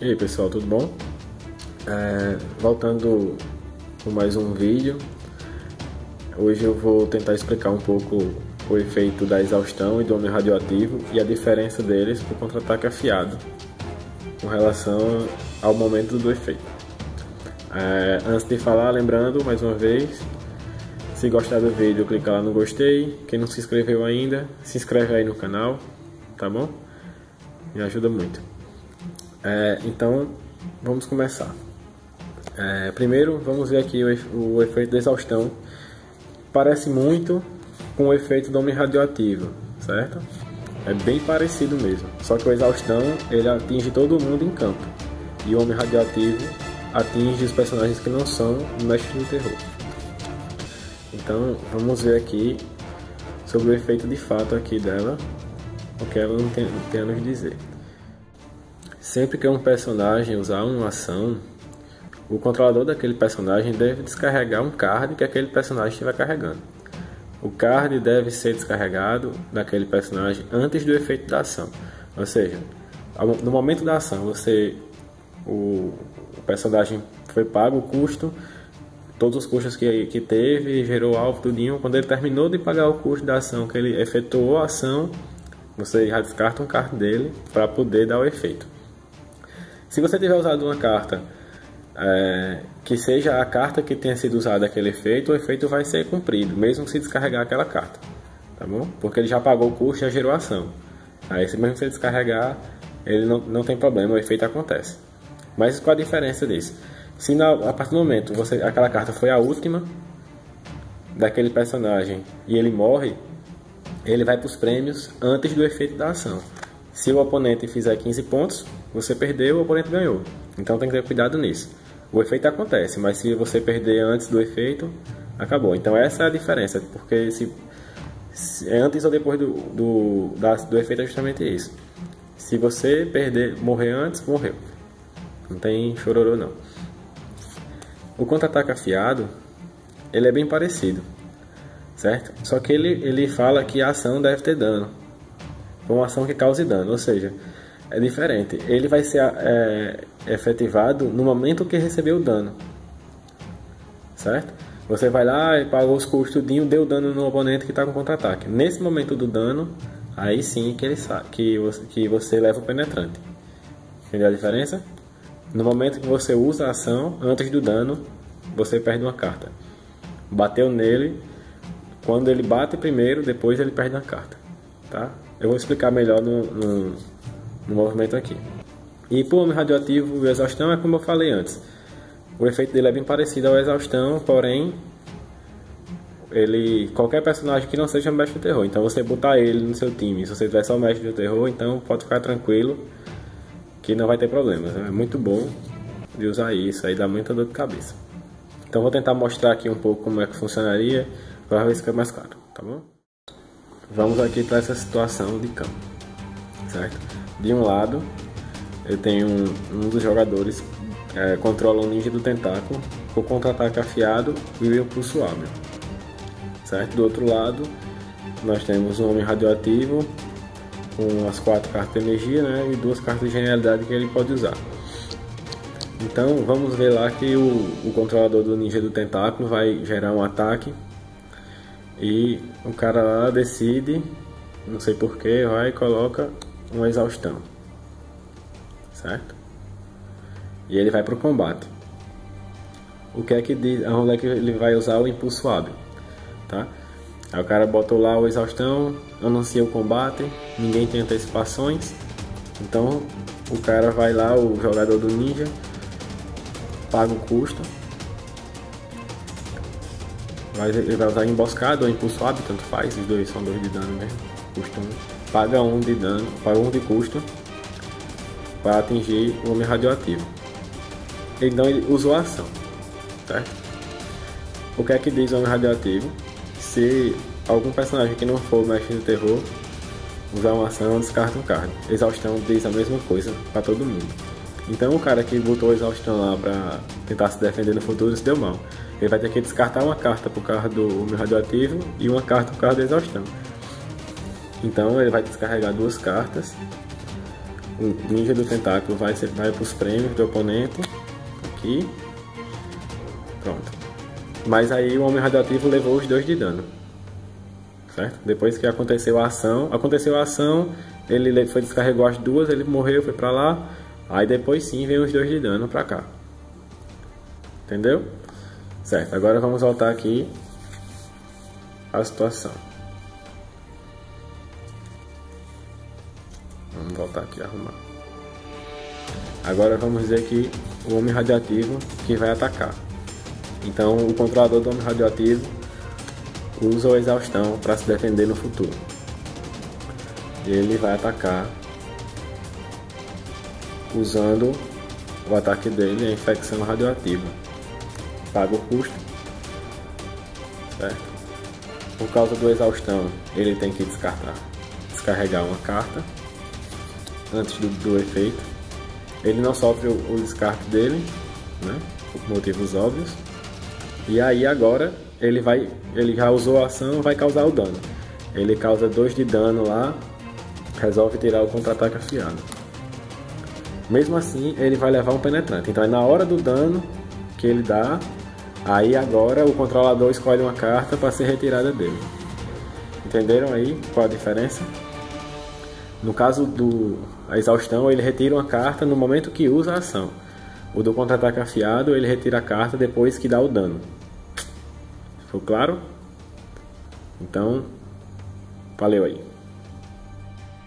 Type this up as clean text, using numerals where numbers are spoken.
E aí pessoal, tudo bom? Voltando com mais um vídeo. Hoje eu vou tentar explicar um pouco o efeito da exaustão e do homem radioativo e a diferença deles para o contra-ataque afiado com relação ao momento do efeito. Antes de falar, lembrando mais uma vez, se gostar do vídeo, clica lá no gostei. Quem não se inscreveu ainda, se inscreve aí no canal, tá bom? Me ajuda muito. Então, vamos começar. Primeiro, vamos ver aqui o efeito da exaustão. Parece muito com o efeito do homem radioativo, certo? É bem parecido mesmo. Só que o exaustão, ele atinge todo mundo em campo. E o homem radioativo atinge os personagens que não são mestres do terror. Então, vamos ver aqui sobre o efeito de fato aqui dela, o que ela tem a nos dizer. Sempre que um personagem usar uma ação, o controlador daquele personagem deve descarregar um card que aquele personagem estiver carregando. O card deve ser descarregado daquele personagem antes do efeito da ação. Ou seja, no momento da ação, o personagem foi pago o custo, todos os custos que teve, gerou alvo, tudinho. Quando ele terminou de pagar o custo da ação, que ele efetuou a ação, você já descarta um card dele para poder dar o efeito. Se você tiver usado uma carta que seja a carta que tenha sido usada aquele efeito, o efeito vai ser cumprido, mesmo se descarregar aquela carta, tá bom? Porque ele já pagou o custo e já gerou a ação. Aí, mesmo se ele descarregar, ele não tem problema, o efeito acontece. Mas qual a diferença disso? Se a partir do momento aquela carta foi a última daquele personagem e ele morre, ele vai para os prêmios antes do efeito da ação. Se o oponente fizer 15 pontos, você perdeu, o oponente ganhou. Então tem que ter cuidado nisso. O efeito acontece, mas se você perder antes do efeito, acabou. Então essa é a diferença, porque se antes ou depois do efeito é justamente isso. Se você morrer antes, morreu. Não tem chororô não. O contra-ataque afiado, ele é bem parecido, certo? Só que ele fala que a ação deve ter dano. Uma ação que cause dano, ou seja, é diferente. Ele vai ser efetivado no momento que recebeu o dano, certo? Você vai lá e pagou os custos, deu dano no oponente que está com contra-ataque. Nesse momento do dano, aí sim que você leva o penetrante. Entendeu a diferença? No momento que você usa a ação, antes do dano, você perde uma carta. Bateu nele, quando ele bate primeiro, depois ele perde uma carta, tá? Eu vou explicar melhor no movimento aqui. E para o homem radioativo, o exaustão é como eu falei antes. O efeito dele é bem parecido ao exaustão, porém, qualquer personagem que não seja mestre do terror. Então você botar ele no seu time, se você tiver só mestre do terror, então pode ficar tranquilo que não vai ter problemas. É muito bom de usar isso, aí dá muita dor de cabeça. Então vou tentar mostrar aqui um pouco como é que funcionaria, para ver se fica mais claro, tá bom? Vamos aqui para essa situação de campo, certo? De um lado, eu tenho um dos jogadores controla o ninja do tentáculo, o contra-ataque afiado e o impulso hábil, certo? Do outro lado, nós temos um homem radioativo com as 4 cartas de energia, né? E 2 cartas de genialidade que ele pode usar. Então, vamos ver lá que o controlador do ninja do tentáculo vai gerar um ataque. E o cara lá decide, não sei porquê, vai e coloca uma exaustão, certo? E ele vai para o combate. O que é que diz? Onde é que ele vai usar o impulso hábil, tá? Aí o cara botou lá o exaustão, anuncia o combate, ninguém tem antecipações. Então o cara vai lá, o jogador do ninja, paga o custo. Ele vai usar emboscada ou impulso hábil, tanto faz, os dois são 2 de dano mesmo. Custa 1. Paga 1 de dano, paga 1 de custo para atingir o homem radioativo. Então ele usou a ação, certo? O que é que diz o homem radioativo? Se algum personagem que não for mestre do terror usar uma ação, descarta um card. Exaustão diz a mesma coisa para todo mundo. Então o cara que botou a exaustão lá para tentar se defender no futuro se deu mal. Ele vai ter que descartar uma carta pro carro do homem radioativo e uma carta pro carro da exaustão. Então ele vai descarregar 2 cartas. o ninja do tentáculo vai para os prêmios do oponente. Aqui. Pronto. Mas aí o homem radioativo levou os 2 de dano. Certo? Depois que aconteceu a ação, ele foi descarregou as 2, ele morreu, foi pra lá. Aí depois sim vem os 2 de dano pra cá. Entendeu? Certo, agora vamos voltar aqui à situação. Vamos voltar aqui a arrumar. Agora vamos dizer que o homem radioativo que vai atacar. Então o controlador do homem radioativo usa o exaustão para se defender no futuro. Ele vai atacar usando o ataque dele, a infecção radioativa. Paga o custo, certo? Por causa do exaustão, ele tem que descarregar uma carta antes do efeito. Ele não sofre o descarte dele, né? Por motivos óbvios. E aí agora ele já usou a ação, vai causar o dano. Ele causa 2 de dano lá, resolve tirar o contra-ataque afiado. Mesmo assim, ele vai levar um penetrante. Então é na hora do dano que ele dá, aí agora o controlador escolhe uma carta para ser retirada dele. Entenderam aí qual a diferença? No caso da exaustão, ele retira uma carta no momento que usa a ação. O do contra-ataque afiado, ele retira a carta depois que dá o dano. Ficou claro? Então, valeu aí.